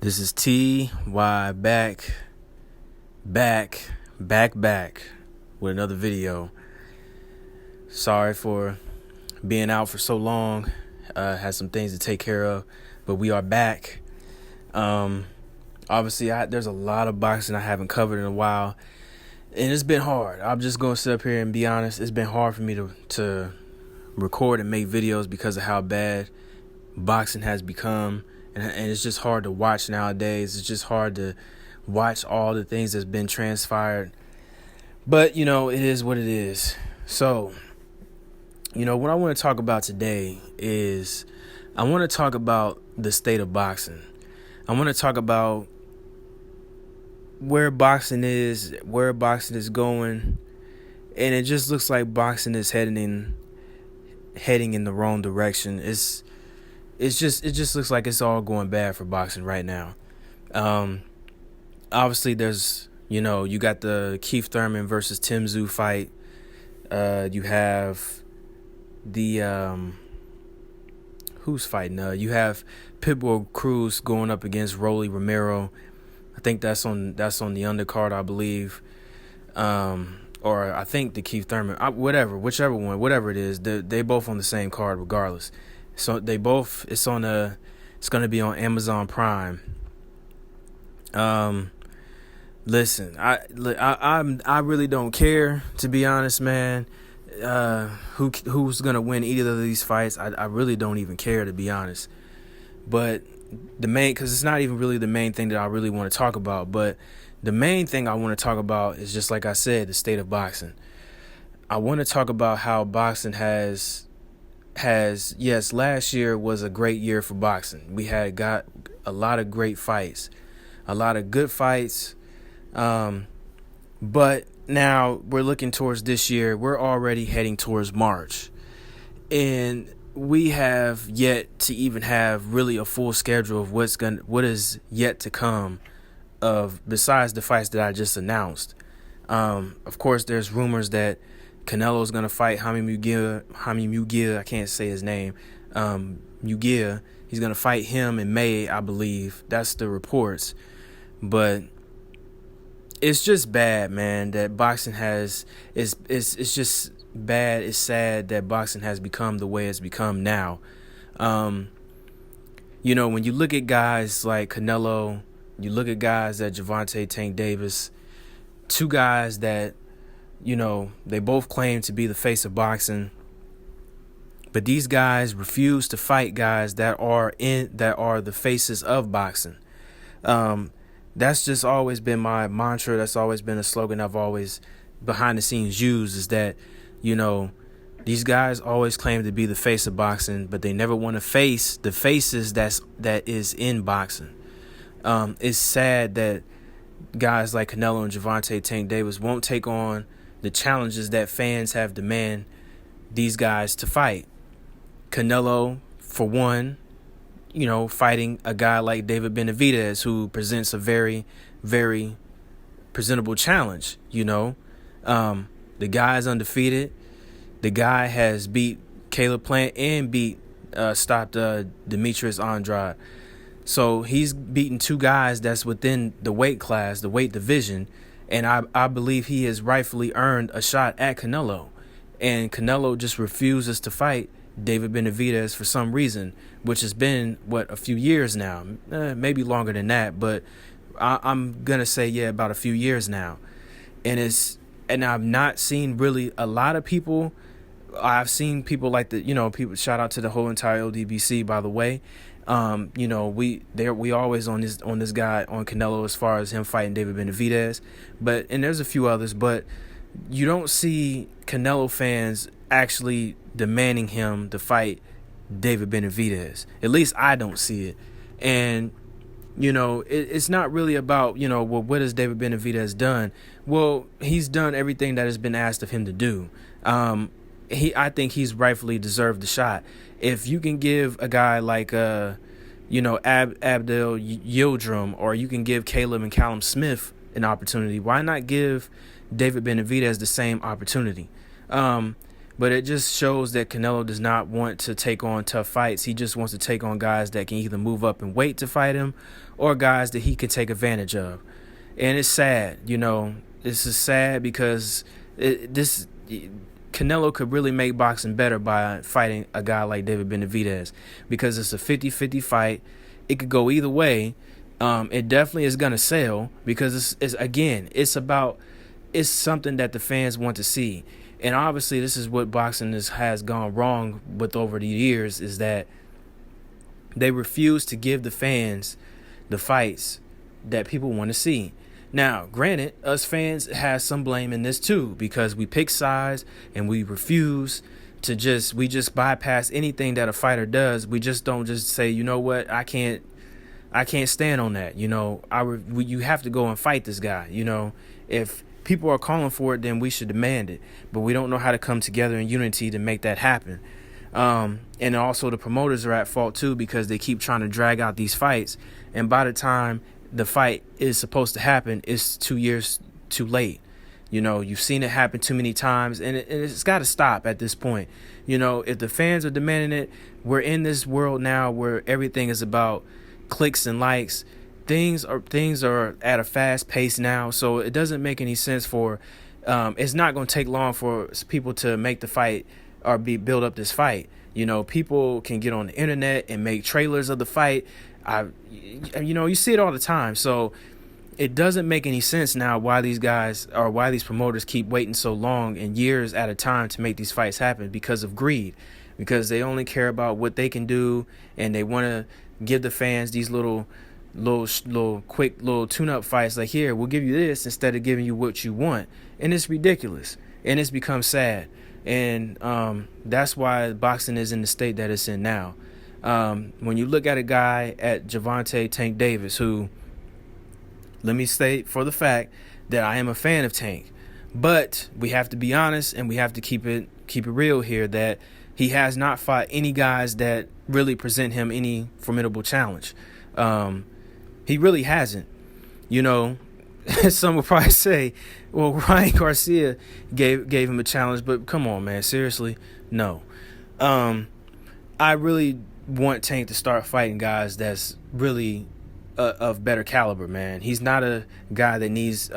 This is TY back with another video. Sorry for being out for so long. Had some things to take care of, but we are back. Obviously, there's a lot of boxing I haven't covered in a while, and it's been hard. I'm just gonna sit up here and be honest. It's been hard for me to record and make videos because of how bad boxing has become. And it's just hard to watch nowadays. It's just hard to watch all the things that's been transpired. But, it is what it is. So, what I want to talk about today is I want to talk about the state of boxing. I want to talk about where boxing is going. And it just looks like boxing is heading in the wrong direction. It just looks like it's all going bad for boxing right now. Obviously there's, you got the Keith Thurman versus Tim Tszyu fight. You have the, who's fighting? You have Pitbull Cruz going up against Rolly Romero. I think that's on the undercard, I believe. Or I think the Keith Thurman, whichever one, whatever it is, they both on the same card regardless. So it's going to be on Amazon Prime. Listen, I really don't care, to be honest, man. Who's going to win either of these fights? I really don't even care, to be honest. But because it's not even really the main thing that I really want to talk about, but the main thing I want to talk about is, just like I said, the state of boxing. I want to talk about how boxing has yes, last year was a great year for boxing. We got a lot of great fights, a lot of good fights. But now we're looking towards this year. We're already heading towards March, and we have yet to even have really a full schedule of what is yet to come, besides the fights that I just announced. Of course, there's rumors that Canelo's going to fight Jaime Munguia. I can't say his name. Munguia. He's going to fight him in May, I believe. That's the reports. But it's just bad, man, that boxing it's just bad. It's sad that boxing has become the way it's become now. When you look at guys like Canelo, you look at guys like Gervonta Tank Davis, two guys that, they both claim to be the face of boxing, but these guys refuse to fight guys that are the faces of boxing. That's just always been my mantra. That's always been a slogan I've always behind the scenes used, is that, these guys always claim to be the face of boxing, but they never want to face the faces that is in boxing. It's sad that guys like Canelo and Gervonta Tank Davis won't take on the challenges that fans have demand these guys to fight. Canelo, for one, fighting a guy like David Benavidez, who presents a very, very presentable challenge. The guy is undefeated. The guy has beat Caleb Plant and stopped Demetrius Andrade. So he's beaten two guys that's within the weight class, the weight division, and I believe he has rightfully earned a shot at Canelo. And Canelo just refuses to fight David Benavidez for some reason, which has been, a few years now, maybe longer than that, but I'm going to say, about a few years now. And I've not seen really a lot of people. I've seen people like people, shout out to the whole entire LDBC, by the way. We always on this guy, on Canelo, as far as him fighting David Benavidez, and there's a few others, but you don't see Canelo fans actually demanding him to fight David Benavidez. At least I don't see it. And it's not really about, what has David Benavidez done? Well, he's done everything that has been asked of him to do. I think he's rightfully deserved the shot. If you can give a guy like, Abdel Yildirim, or you can give Caleb and Callum Smith an opportunity, why not give David Benavidez the same opportunity? But it just shows that Canelo does not want to take on tough fights. He just wants to take on guys that can either move up and weight to fight him, or guys that he can take advantage of. And it's sad, This is sad because Canelo could really make boxing better by fighting a guy like David Benavidez, because it's a 50-50 fight. It could go either way. It definitely is going to sell because it's something that the fans want to see. And obviously this is what boxing has gone wrong with over the years, is that they refuse to give the fans the fights that people want to see. Now, granted, us fans have some blame in this too, because we pick sides and we refuse to we just bypass anything that a fighter does. We just don't just say, you know what, I can't stand on that. You have to go and fight this guy. If people are calling for it, then we should demand it. But we don't know how to come together in unity to make that happen. And also the promoters are at fault too, because they keep trying to drag out these fights. And by the time the fight is supposed to happen, it's 2 years too late. You've seen it happen too many times, and it's got to stop at this point. If the fans are demanding it, we're in this world now where everything is about clicks and likes. Things are at a fast pace now, so it doesn't make any sense for it's not going to take long for people to make the fight or build up this fight. People can get on the internet and make trailers of the fight. You see it all the time. So it doesn't make any sense now why these promoters keep waiting so long and years at a time to make these fights happen, because of greed, because they only care about what they can do, and they want to give the fans these little quick tune-up fights, like, here, we'll give you this instead of giving you what you want. And it's ridiculous, and it's become sad. And that's why boxing is in the state that it's in now. When you look at a guy at Gervonta Tank Davis, who, let me state for the fact that I am a fan of Tank, but we have to be honest and we have to keep it real here, that he has not fought any guys that really present him any formidable challenge. He really hasn't. Some will probably say, well, Ryan Garcia gave him a challenge, but come on, man, seriously, no. I really want Tank to start fighting guys that's really of better caliber, man. He's not a guy that needs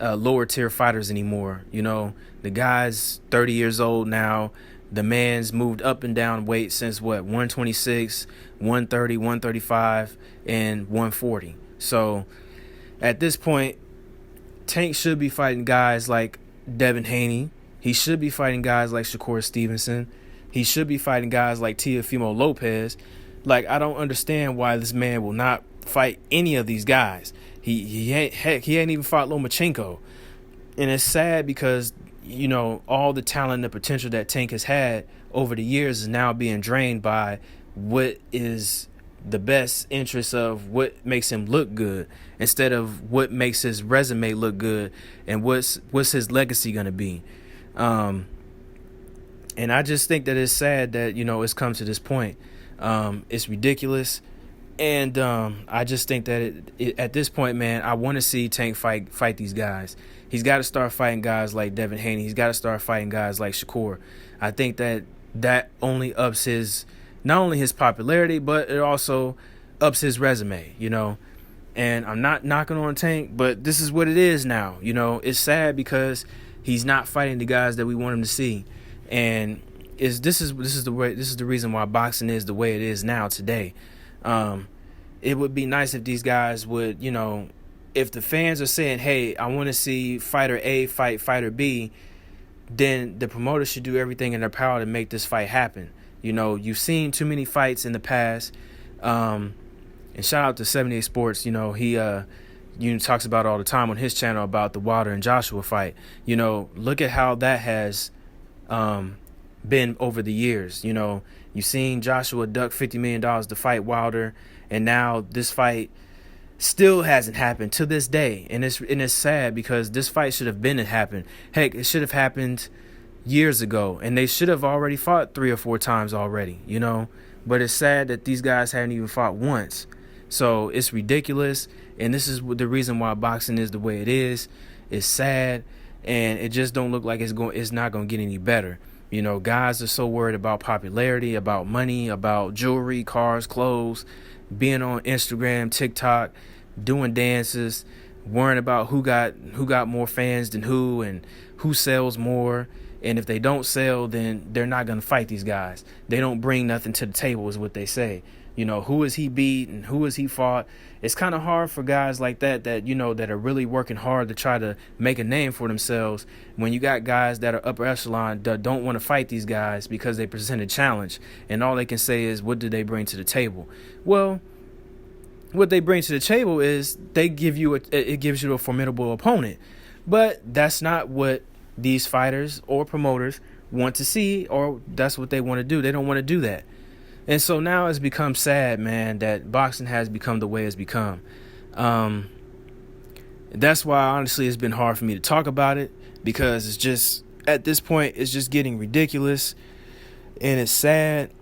lower tier fighters anymore. The guy's 30 years old now. The man's moved up and down weight since 126, 130, 135, and 140. So at this point, Tank should be fighting guys like Devin Haney. He should be fighting guys like Shakur Stevenson. He should be fighting guys like Teofimo Lopez. Like, I don't understand why this man will not fight any of these guys. He ain't even fought Lomachenko. And it's sad because, all the talent and the potential that Tank has had over the years is now being drained by what is the best interest of what makes him look good, instead of what makes his resume look good and what's his legacy going to be. And I just think that it's sad that, it's come to this point. It's ridiculous. And I just think that at this point, man, I want to see Tank fight these guys. He's got to start fighting guys like Devin Haney. He's got to start fighting guys like Shakur. I think that only ups not only his popularity, but it also ups his resume, And I'm not knocking on Tank, but this is what it is now. It's sad because he's not fighting the guys that we want him to see. And this is the reason why boxing is the way it is now today. It would be nice if these guys would, if the fans are saying, hey, I want to see fighter A fight fighter B, then the promoter should do everything in their power to make this fight happen. You've seen too many fights in the past. And shout out to 78 Sports. He talks about all the time on his channel about the Wilder and Joshua fight. Look at how that has been over the years. You've seen Joshua duck $50 million to fight Wilder, and now this fight still hasn't happened to this day. And it's sad because this fight should have been happened. Heck, it should have happened years ago, and they should have already fought 3 or 4 times already, But it's sad that these guys haven't even fought once. So it's ridiculous, and this is the reason why boxing is the way it is. It's sad, and it just don't look like it's not going to get any better. You know, guys are so worried about popularity, about money, about jewelry, cars, clothes, being on Instagram, TikTok, doing dances, worrying about who got more fans than who and who sells more. And if they don't sell, then they're not going to fight these guys. They don't bring nothing to the table is what they say. You know, who has he beat and who has he fought? It's kind of hard for guys like that, you know, that are really working hard to try to make a name for themselves when you got guys that are upper echelon that don't want to fight these guys because they present a challenge. And all they can say is, what do they bring to the table? Well, what they bring to the table is it gives you a formidable opponent. But that's not what these fighters or promoters want to see, or that's what they want to do. They don't want to do that. And so now it's become sad, man, that boxing has become the way it's become. That's why, honestly, it's been hard for me to talk about it, because it's just, at this point, it's just getting ridiculous, and it's sad,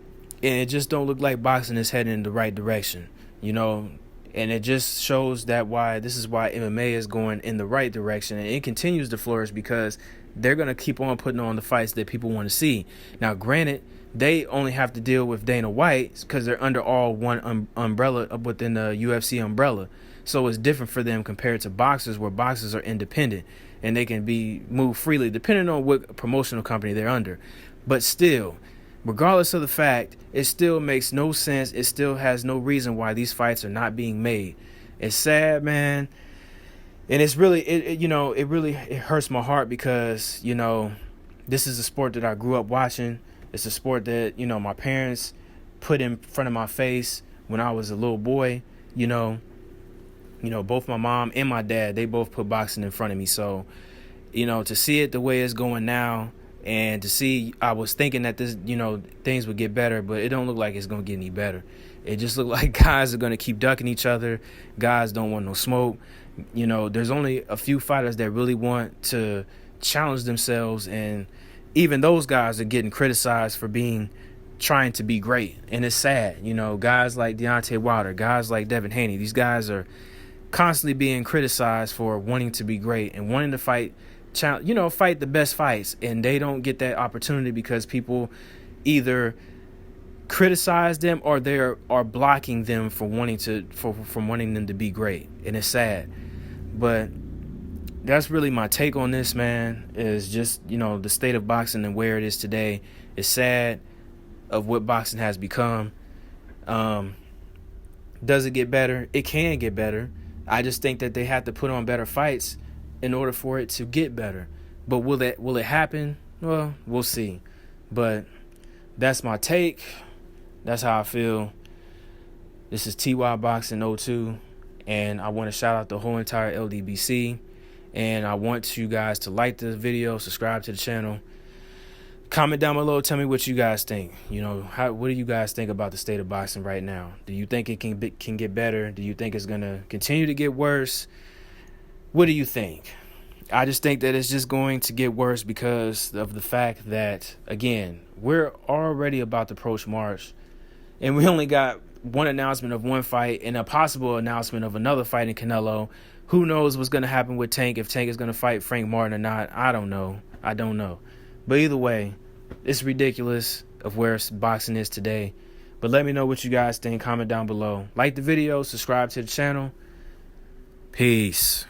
and it just don't look like boxing is heading in the right direction, you know. And it just shows that this is why MMA is going in the right direction, and it continues to flourish because they're going to keep on putting on the fights that people want to see. Now, granted, they only have to deal with Dana White because they're under all one umbrella within the UFC umbrella. So it's different for them compared to boxers, where boxers are independent and they can be moved freely depending on what promotional company they're under. But still, regardless of the fact, it still makes no sense. It still has no reason why these fights are not being made. It's sad, man. And it's really, it hurts my heart because, you know, this is a sport that I grew up watching. It's a sport that, you know, my parents put in front of my face when I was a little boy. You know, both my mom and my dad, they both put boxing in front of me. So, you know, to see it the way it's going now, and to see, I was thinking that this, you know, things would get better, but it don't look like it's going to get any better. It just look like guys are going to keep ducking each other. Guys don't want no smoke. You know, there's only a few fighters that really want to challenge themselves, and even those guys are getting criticized for trying to be great. And it's sad, you know, guys like Deontay Wilder, guys like Devin Haney, these guys are constantly being criticized for wanting to be great and wanting to fight the best fights, and they don't get that opportunity because people either criticize them or they are blocking them from wanting them to be great. And it's sad. But that's really my take on this, man, is just, you know, the state of boxing and where it is today. It's sad of what boxing has become. Does it get better? It can get better. I just think that they have to put on better fights in order for it to get better. But will it happen? Well, we'll see. But that's my take. That's how I feel. This is TY Boxing 02, and I want to shout out the whole entire LDBC. And I want you guys to like the video, subscribe to the channel, comment down below, tell me what you guys think. You know, what do you guys think about the state of boxing right now? Do you think it can get better? Do you think it's going to continue to get worse? What do you think? I just think that it's just going to get worse because of the fact that, again, we're already about to approach March, and we only got one announcement of one fight and a possible announcement of another fight in Canelo. Who knows what's going to happen with Tank, if Tank is going to fight Frank Martin or not. I don't know. But either way, it's ridiculous of where boxing is today. But let me know what you guys think. Comment down below. Like the video. Subscribe to the channel. Peace.